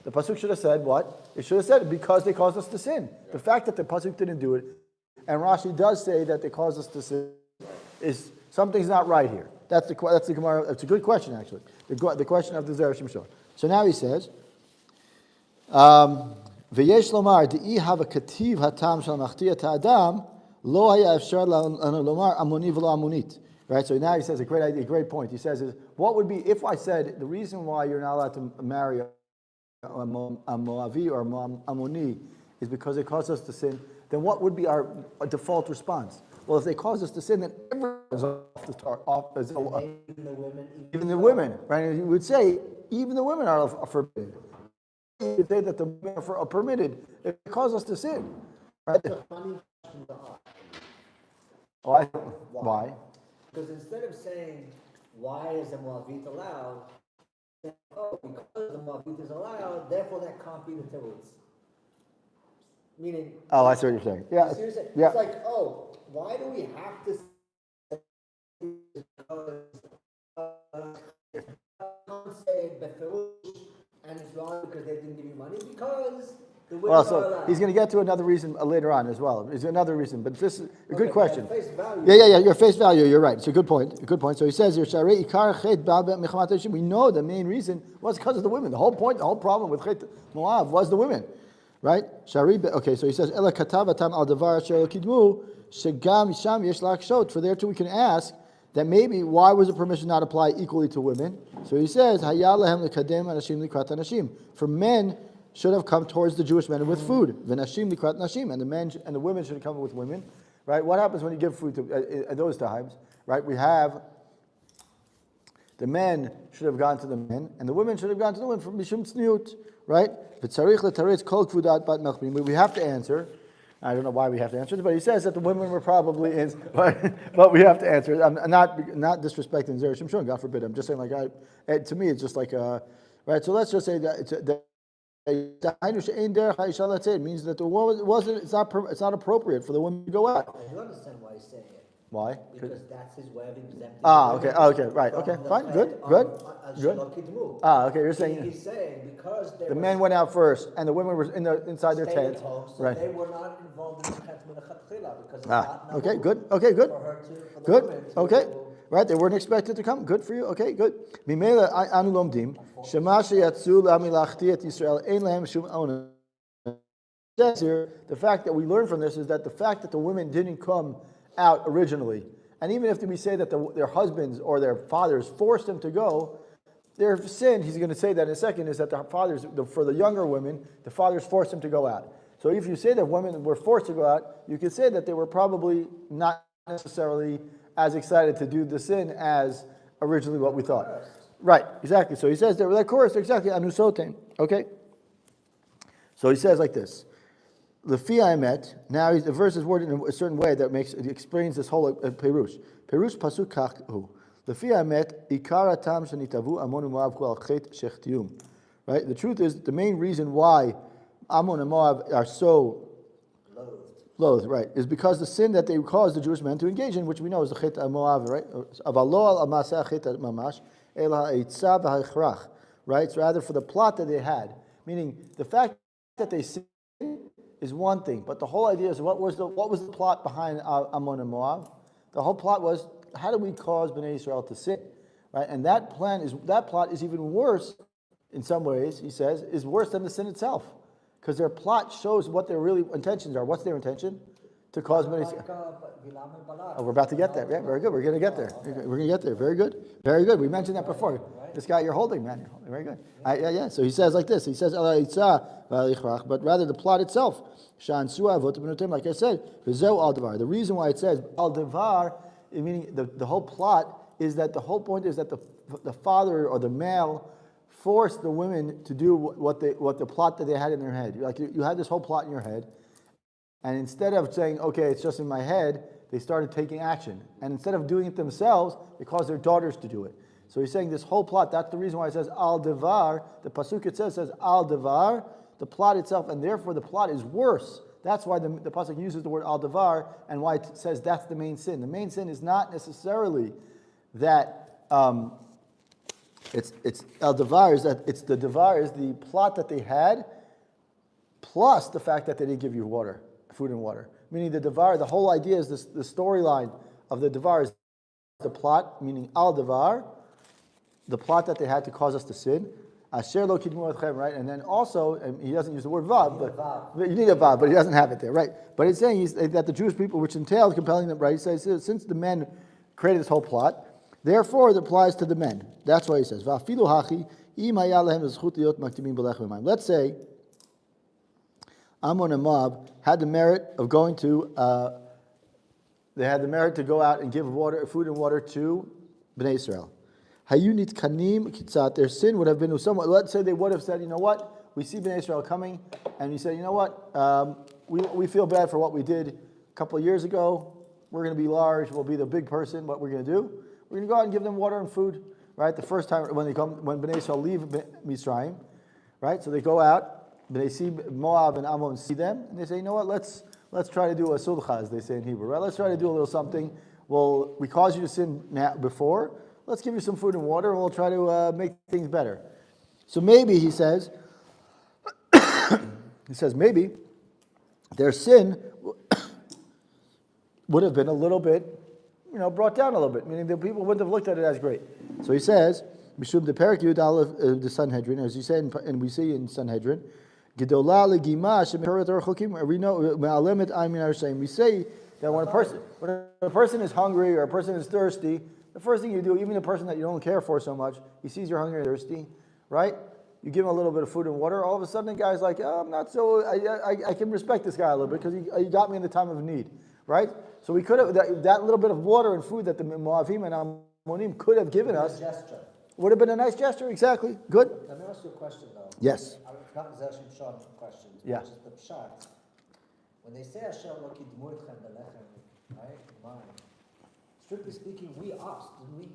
the pasuk should have said what? It should have said because they caused us to sin. The fact that the pasuk didn't do it, and Rashi does say that they caused us to sin, is something's not right here. That's the Gemara. It's a good question actually. The question of the Zera Shimshon. So now he says, "V'yesh lomar de'i hava kativ hatam shel machtiyat ha'adam lo haya efshar lomar amoni v'lo amonit." Right. So now he says a great idea, a great point. He says, what would be if I said the reason why you're not allowed to marry a Moavi or Ammoni is because they caused us to sin? Then what would be our default response? Well, if they cause us to sin, then everyone is off the tar. Even the women, right? And you would say even the women are forbidden. You would say that the women are permitted if they cause us to sin, right? That's a funny question to ask. Why? Because instead of saying, why is the Moabite allowed? Oh, because the Moabite is allowed, therefore that can't be the Teretz. Meaning... Oh, I see what you're saying. Yeah. Seriously, Yeah. it's like, oh, why do we have to can't say Beferush and it's wrong because they didn't give you money? Because the women Well, are so allowed. he's going to get to another reason later on as well. There's another reason, but this is a good question. Face value. Yeah. Your face value, you're right. It's a good point. So he says here, we know the main reason was because of the women. The whole problem with Chet Moab was the women, right? Okay, so he says, Ela katavatam al davar asher kidmu shegam sham yesh lakshot. For there too we can ask that maybe why was the permission not apply equally to women? So he says, Hayal lehem lekadem anashim likrat anashim. For men should have come towards the Jewish men with food. V'nashim likrat nashim, and the women should have come with women, right? What happens when you give food to at those times, right? We have the men should have gone to the men, and the women should have gone to the women from mishum tzniut, right? V'tzarich l'taretz kol kvudat bat melchim. We have to answer. I don't know why we have to answer this, but he says that the women were probably in, but we have to answer it. I'm not disrespecting Zera Shimshon, God forbid. I'm just saying, to me, it's just like, right? So let's just say that it means that it's not appropriate for the women to go out. I do understand why he's saying it. Why? Because that's his way of exempting. Okay, right, okay, fine, good. Okay, you're saying He's saying because the men went out first and the women were inside their staying tents, at home, so right? they were not involved in the chet minachatchila because it's not Okay, nahuk good. Okay, good. for her to, for the Good. women to Okay. go. Right, they weren't expected to come. Good for you. Okay, good. Mimela anu lomdim shema sheyatzu lamilachti et Yisrael ein lahem shum ona. Says here, the fact that we learn from this is that the fact that the women didn't come out originally, and even if we say that their husbands or their fathers forced them to go, their sin, he's going to say that in a second, is that the fathers, for the younger women, the fathers forced them to go out. So if you say that women were forced to go out, you could say that they were probably not necessarily as excited to do the sin as originally what we thought. Right, exactly. So he says that, of course, exactly, anusotem. Okay? So he says like this. Lefi Emet. Now the verse is worded in a certain way that explains this whole perush. Perush pasuk kachu. Lefi Emet ikar atam shenitavu Ammon u'Moab kol chet shechtiyum. Right. The truth is the main reason why Ammon and Moab are so loathed, right, is because the sin that they caused the Jewish men to engage in, which we know is the chet Moab, right? Avalo al maseh chet mamash ela eitzah v'ha'ichrach. Right. So rather for the plot that they had, meaning the fact that they sinned is one thing, but the whole idea is what was the plot behind Ammon and Moab? The whole plot was how do we cause Bnei Israel to sin, right? And that plot is even worse in some ways. He says is worse than the sin itself, because their plot shows what their really intentions are. What's their intention? to cause Bnei Yisrael. Oh, we're about to get there. Yeah, very good. We're going to get there. We're going to get there. Very good. Very good. We mentioned that before. This guy you're holding, man. You're holding. Very good. Yeah. So he says like this. He says, but rather the plot itself. Like I said, the reason why it says al devar, meaning the whole plot, is that the whole point is that the father or the male forced the women to do what the plot that they had in their head. Like you had this whole plot in your head, and instead of saying, okay, it's just in my head, they started taking action. And instead of doing it themselves, they caused their daughters to do it. So he's saying this whole plot, that's the reason why it says al devar. The pasuk it says al devar, the plot itself, and therefore the plot is worse. That's why the pasuk uses the word al devar, and why it says that's the main sin. The main sin is not necessarily that it's al devar, is that it's the devar is the plot that they had, plus the fact that they didn't give you food and water. Meaning the devar, the whole idea is the storyline of the devar is the plot, meaning al devar, the plot that they had to cause us to sin. Asher lo kidmu etchem, right? And then also, and he doesn't use the word vav, but you need a vav, but he doesn't have it there, right? But it's saying that the Jewish people, which entails compelling them, right? He says, since the men created this whole plot, therefore it applies to the men. That's why he says, va'afilu hachi im haya lehem zechut liot maktimim b'lechem v'mayim. Let's say Ammon and Moab had the merit of going to, they had the merit to go out and give food and water to Bnei Israel. Hayunit kanim kitzat, their sin would have been somewhat. Let's say they would have said, you know what, we see Bnei Israel coming, and you say, you know what, we feel bad for what we did a couple of years ago. We're going to be large. We'll be the big person. What we're going to do? We're going to go out and give them water and food. Right, the first time when Bnei Israel leave Mitzrayim, right? So they go out. They see Moab and Ammon, see them, and they say, you know what, let's try to do a sulcha, as they say in Hebrew, right? Let's try to do a little something. Well, we caused you to sin before. Let's give you some food and water, and we'll try to make things better. So maybe, he says, maybe their sin would have been a little bit, brought down a little bit, meaning the people wouldn't have looked at it as great. So he says, Mishum the Perak Yud Aleph the Sanhedrin, as you say, and we see in Sanhedrin, Gedolah legima shemeret orchokim. We know me'alemet amin arsayim. We say that when a person is hungry or a person is thirsty, the first thing you do, even a person that you don't care for so much, he sees you're hungry and thirsty, right? You give him a little bit of food and water. All of a sudden, the guy's like, I'm not so. I can respect this guy a little bit because he got me in the time of need, right? So we could have that little bit of water and food that the Moavim and Ammonim could have given us. Gesture. Would have been a nice gesture, exactly. Good. Let me ask you a question, though. Yes. Not Zera Shimshon questions, Yeah. but just the pshat. When they say Hashem lo kidmu etchem belechem, right, mine, strictly speaking, we asked, didn't we?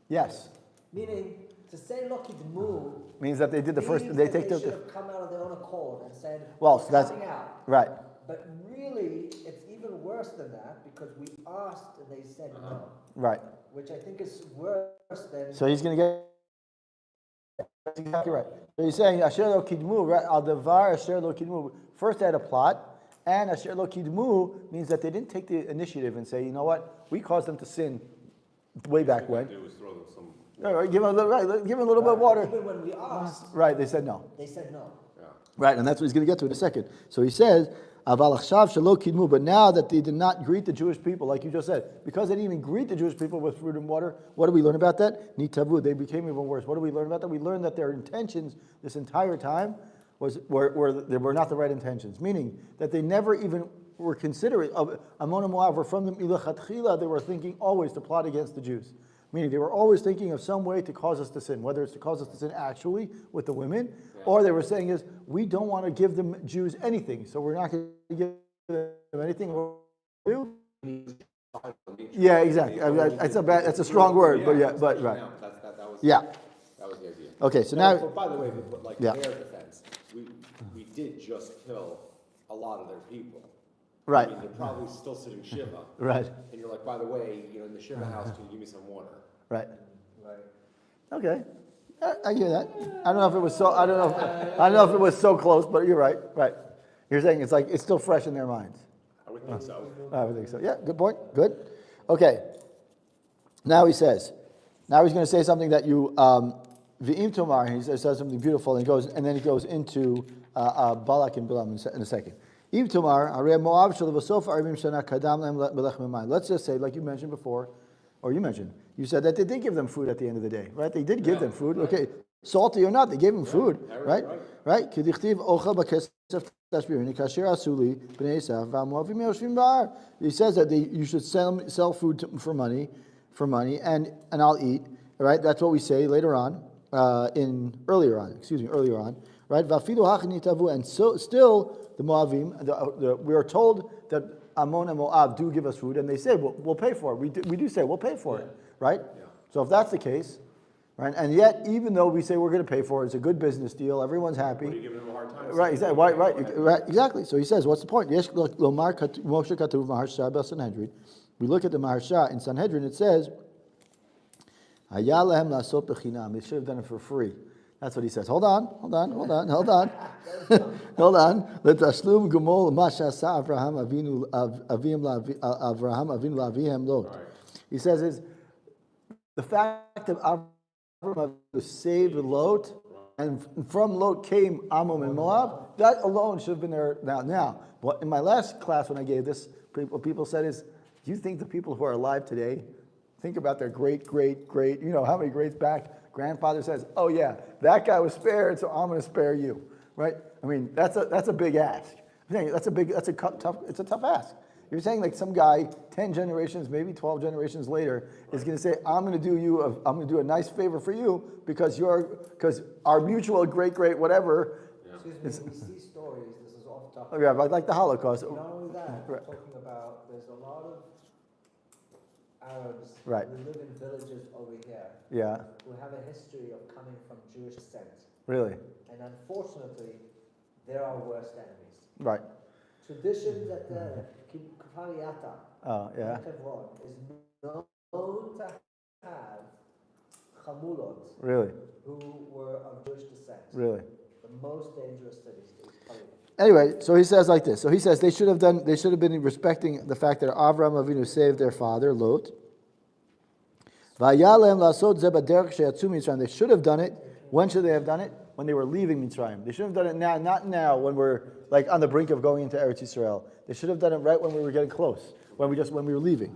Yes. Meaning, to say lo kidmu Means that they did the first. They take should the. have come out of their own accord and said, Well, "We're so that's coming out." right. But really, it's even worse than that because we asked and they said no, Right. which I think is worse than. So he's going to get. That's exactly right. So he's saying Asher lo kidmu, right? Al devar Asher lo kidmu. First they had a plot, and Asher lo kidmu means that they didn't take the initiative and say, you know what, we caused them to sin way back when. Do is throw them some. Right, give them a little bit of water. Even when we asked, Right, they said no. they said no. Yeah. Right, and that's what he's going to get to in a second. So he says, Aval achshav shelo kidmu, but now that they did not greet the Jewish people, like you just said, because they didn't even greet the Jewish people with food and water, what do we learn about that? Nitavu, they became even worse. What do we learn about that? We learned that their intentions this entire time were not the right intentions, meaning that they never even were considering, Ammon and Moab were from the Ilechatchila, they were thinking always to plot against the Jews. Meaning they were always thinking of some way to cause us to sin, whether it's to cause us to sin actually with the women, or they were saying is, we don't want to give the Jews anything, so we're not going to give them anything. Yeah, exactly. That's a strong word, but yeah, but right. That was, Yeah. That was the idea. Okay, so Now, now, but by the way, but like Yeah. in their defense, we did just kill a lot of their people. right, I mean, they're probably still sitting Shiva. right, And you're like, by the way, in the Shiva house, can you give me some water? right. Right. Okay, I hear that. I don't know if it was so. I don't know if it was so close, but you're right. Right. You're saying it's still fresh in their minds. I would think so. I would think so. Yeah, good point. Good. Okay. Now he says. Now he's going to say something that you v'im tomar. He says something beautiful, and then he goes into Balak and Bilam in a second. Let's just say, like you mentioned before, or you said that they did give them food at the end of the day, right? They did give them food. Right. Okay, salty or not, they gave them food, right? Right. Right? He says that you should sell food for money, and I'll eat. Right? That's what we say later on, earlier on, right? And so still the Moavim, we are told that Ammon and Moab do give us food, and they say we'll pay for it. We do say we'll pay for it, right? Yeah. So if that's the case, right, and yet even though we say we're going to pay for it, it's a good business deal, everyone's happy. What are you giving them a hard time? Right, exactly. Right, exactly. So he says, what's the point? We look at the Maharsha in Sanhedrin. It says, they should have done it for free. That's what he says. Hold on. Hold on. L'tashlum gomol ma shasa Avraham Avinu lavihem Lot. He says is the fact that Avraham saved Lot, and from Lot came Ammon and Moab. That alone should have been there now. But in my last class when I gave this, what people said is, do you think the people who are alive today think about their great, how many greats back? Grandfather says, oh yeah, that guy was spared, so I'm going to spare you, right? I mean, that's a big ask. It's a tough ask. You're saying like some guy 10 generations, maybe 12 generations later is going to say, I'm going to do a nice favor for you because our mutual great whatever. Excuse me, we see stories, this is off topic. Yeah, like the Holocaust. Not only that, we're Right. talking about, there's a lot of Arabs Right. who live in villages over here Yeah, who have a history of coming from Jewish descent. really. And unfortunately, they're our worst enemies. Right. Tradition that the Kipariyata Oh, yeah. in Hebron is known to have Chamulot Really. who were of Jewish descent. Really. The most dangerous cities is Kipariyata. Anyway, so he says like this. So he says they should have been respecting the fact that Avraham Avinu saved their father, Lot. They should have done it. When should they have done it? When they were leaving Mitzrayim. They should have done it now, not now when we're like on the brink of going into Eretz Yisrael. They should have done it right when we were getting close, when we were leaving.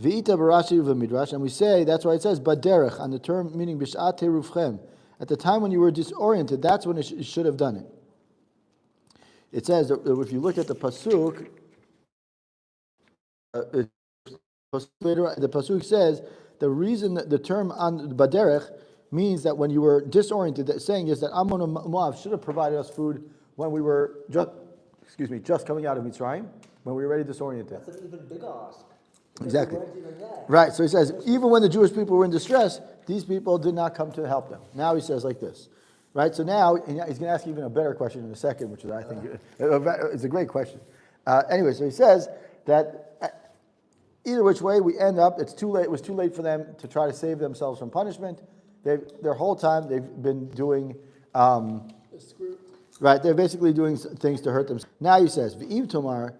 V'ita barashi v'midrash, and we say, that's why it says baderech, on the term meaning b'sh'at terufchem. At the time when you were disoriented, that's when it should have done it. It says that if you look at the pasuk, later the pasuk says the reason that the term on baderech means that when you were disoriented, that saying is that Ammon and Moab should have provided us food when we were just coming out of Mitzrayim, when we were already disoriented. That's an even bigger ask. Exactly. They weren't even there. Right. So he says even when the Jewish people were in distress, these people did not come to help them. Now he says like this. Right, so now he's going to ask you even a better question in a second, which is, I think, it's a great question. Anyway, so he says that either which way we end up, it's too late. It was too late for them to try to save themselves from punishment. Their whole time they've been doing, right? They're basically doing things to hurt them. Now he says, "V'im tomar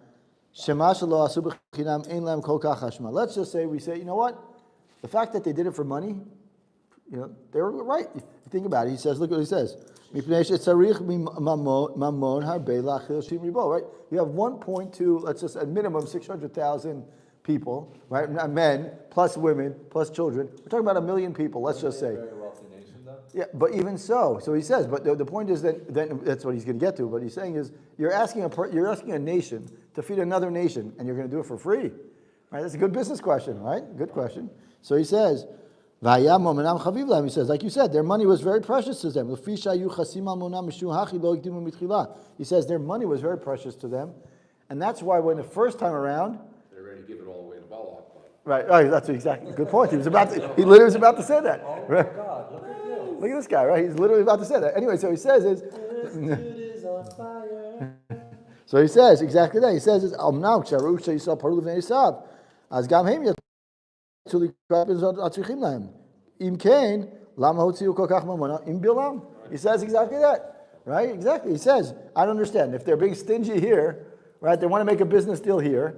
shema shelo asu b'chinam ein lam kol kach hashma." Let's just say we say, you know what? The fact that they did it for money, they were right. Think about it. He says, look what he says. Right? You have 1.2, let's just at minimum 600,000 people, right? Men plus women plus children. We're talking about 1 million people. Let's just say. Very wealthy nation, though. Yeah, but even so he says. But the point is that that's what he's going to get to. What he's saying is, you're asking a nation to feed another nation, and you're going to do it for free, right? That's a good business question, right? Good question. So he says. He says, like you said, their money was very precious to them. He says their money was very precious to them. And that's why when the first time around... They're ready to give it all away to Balak. Right, oh, that's exactly, good point. He literally was about to say that. Oh my Right? God, look at you. Look at this guy, right? He's literally about to say that. Anyway, so he says is... This dude is on fire. So he says exactly that. He says, he says exactly that, right? Exactly. He says, I don't understand. If they're being stingy here, right, they want to make a business deal here,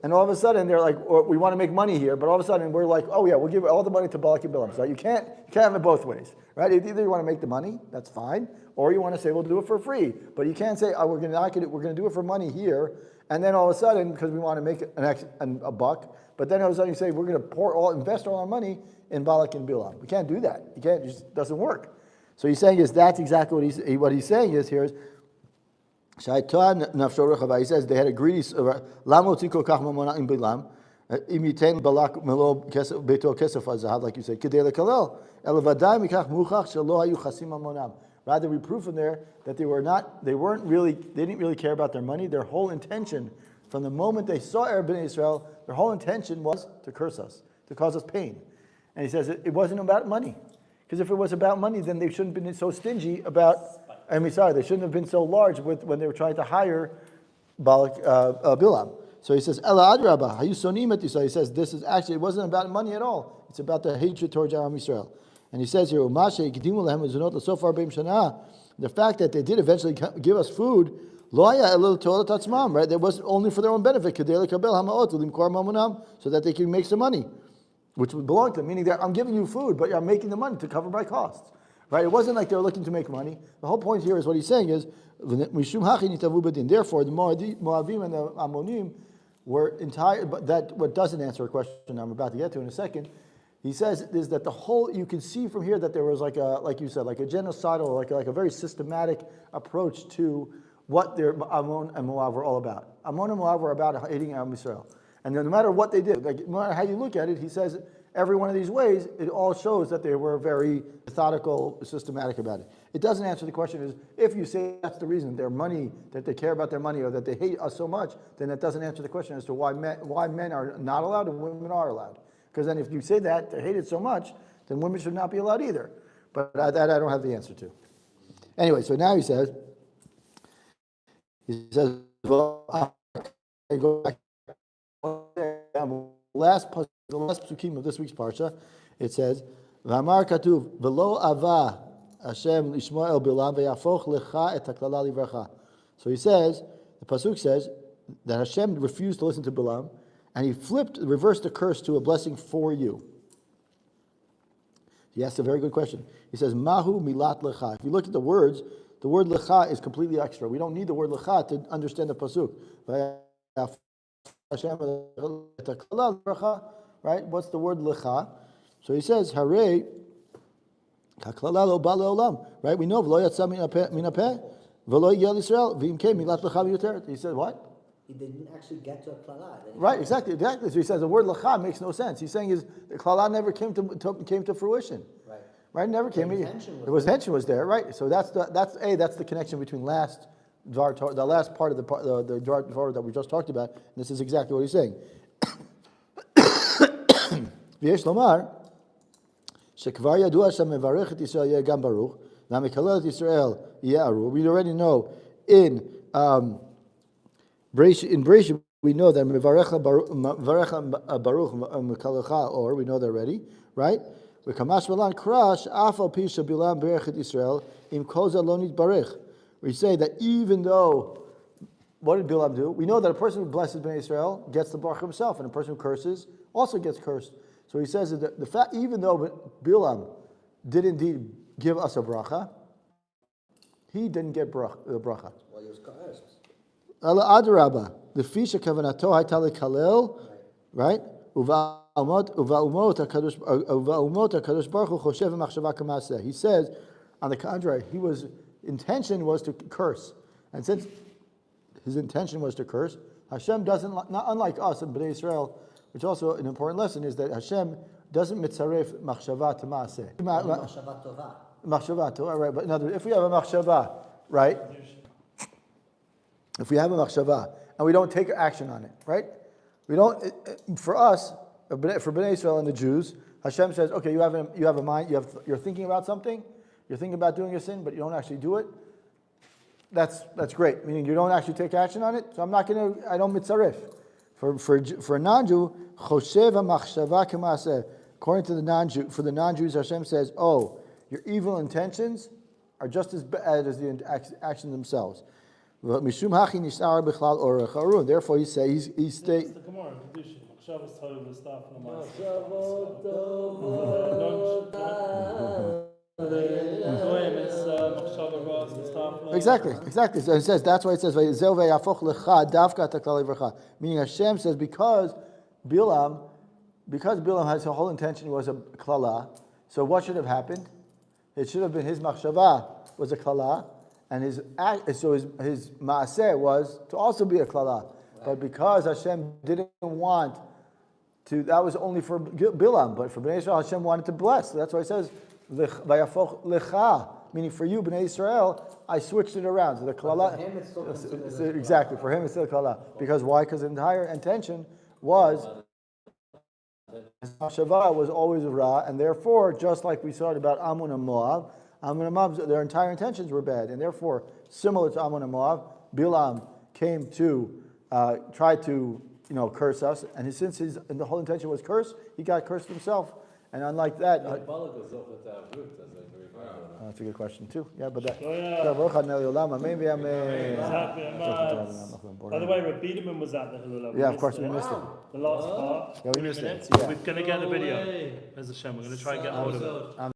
and all of a sudden they're like, we want to make money here, but all of a sudden we're like, oh yeah, we'll give all the money to Balak and Bilam. So you can't have it both ways, right? Either you want to make the money, that's fine, or you want to say we'll do it for free. But you can't say, oh, we're going to do it for money here, and then all of a sudden, because we want to make a buck, but then all of a sudden you say we're going to invest all our money in Balak and Bilam. We can't do that. You can't. It just doesn't work. So he's saying that's exactly what he's saying is here is. He says they had a greedy. Like you said, rather we prove from there that they didn't really care about their money. Their whole intention, from the moment they saw Arab Bnei Israel, their whole intention was to curse us, to cause us pain. And he says it wasn't about money, because if it was about money, then they shouldn't have been so stingy about. They shouldn't have been so large when they were trying to hire Bilam. So he says, Ela Adrabah, Hayusonim et Yisrael. He says, this is actually, it wasn't about money at all. It's about the hatred towards Am Yisrael. And he says here, the fact that they did eventually give us food, right? That was only for their own benefit, so that they can make some money, which would belong to them, meaning that I'm giving you food, but I'm making the money to cover my costs. Right? It wasn't like they were looking to make money. The whole point here is what he's saying is, therefore, the Moavim and the Ammonim were entire, but that what doesn't answer a question I'm about to get to in a second. He says is that the whole, you can see from here that there was like you said, like a genocidal, like a very systematic approach to what their Ammon and Moab were all about. Ammon and Moab were about hating Am Yisrael. And no matter what they did, like no matter how you look at it, he says every one of these ways, it all shows that they were very methodical, systematic about it. It doesn't answer the question is, if you say that's the reason, their money, that they care about their money or that they hate us so much, then that doesn't answer the question as to why men are not allowed and women are allowed. Because then if you say that, they hate it so much, then women should not be allowed either. But that I don't have the answer to. Anyway, so now he says, well, I go back the last psukim of this week's parsha, it says, "V'amar katuv v'lo ava Hashem l'ishmoel bilam ve'yafoch lecha et haklala livracha." So he says, the pasuk says that Hashem refused to listen to Bilam, and he reversed the curse to a blessing for you. He asked a very good question. He says, "Mahu milat lecha." If you look at the words, the word lecha is completely extra. We don't need the word lecha to understand the pasuk. Right? What's the word lecha? So he says, "Hare kaklala lo ba leolam." Right? We know v'lo yatsa min hapeh v'lo yigel Yisrael v'im kein milat lecha miyuteret. He said what? He didn't actually get to a klala. Right? Exactly. So he says the word lecha makes no sense. He's saying the klala never came to fruition. Right. Right? Never came. The intention was there. Right? So that's the connection between the last part of the Torah that we just talked about. And this is exactly what he's saying. V'yesh lomar shekvar yadu Hashem mevarech et Yisrael yeh gam baruch v'amekalel et Yisrael yeh aru. We already know in Bereshit we know that mevarech baruch mekalecha or we know that already, right? V'kamash malan krash afal pi shabilam berech et Yisrael im koza lo nitbarech. We say that even though, what did Bilam do? We know that a person who blesses Bnei Israel gets the baruch himself, and a person who curses also gets cursed. So he says that the fact, even though Bilam did indeed give us a bracha, he didn't get the bracha. Well, he was cursed. Ala adrabah, the fisha kavanato hayta lekalel, right? Uvalmot hakadosh baruch hu choshev v'machshava kamaseh. He says, on the contrary, his intention was to curse, and since his intention was to curse, Hashem doesn't, not unlike us in Bnei Israel, which also an important lesson is that Hashem doesn't mitzaref machshava to maaseh. Machshava tova. Machshava tova, right? But in other words, if we have a machshava, right? If we have a machshava and we don't take action on it, right? We don't. For us, for Bnei Israel and the Jews, Hashem says, okay, you have a mind, you're thinking about something, you're thinking about doing a sin, but you don't actually do it. That's great. Meaning you don't actually take action on it. So I don't mitzaref. For a non-Jew, choshev machshava k'maaseh. According to the non-Jews, Hashem says, "Oh, your evil intentions are just as bad as the actions themselves." Mishum hachi nishar b'chlal orach harun. Therefore, he says he stays. The Gemara Shabbos Tov and stuff. And all that. Shavuot Exactly. So it says that's why it says "Vayzel ve'yafoch lecha davka taklal ivracha." Meaning Hashem says because Bilam has the whole intention was a klala. So what should have happened? It should have been his machshava was a klala, and his maaseh was to also be a klala. But because Hashem didn't want to, that was only for Bilam. But for Bnei Israel, Hashem wanted to bless. So that's why it says vayafoch lecha. Meaning for you, Bnei Israel, I switched it around. So the klala, for him it's still exactly. For him, it's still klala. Because why? Because the entire intention was Shavah was always Ra, and therefore, just like we saw about Ammon and Moab, their entire intentions were bad, and therefore, similar to Ammon and Moab, Bilam came to try to curse us, and since the whole intention was curse, he got cursed himself. And unlike that, that's a good question too. Yeah, but that. Exactly. By the way, Rabbi Chaim was at the Hilul. Yeah, of course we missed it. The last part. Yeah, we missed it. We're going to get the video. There's a shame. We're going to try and get hold of it.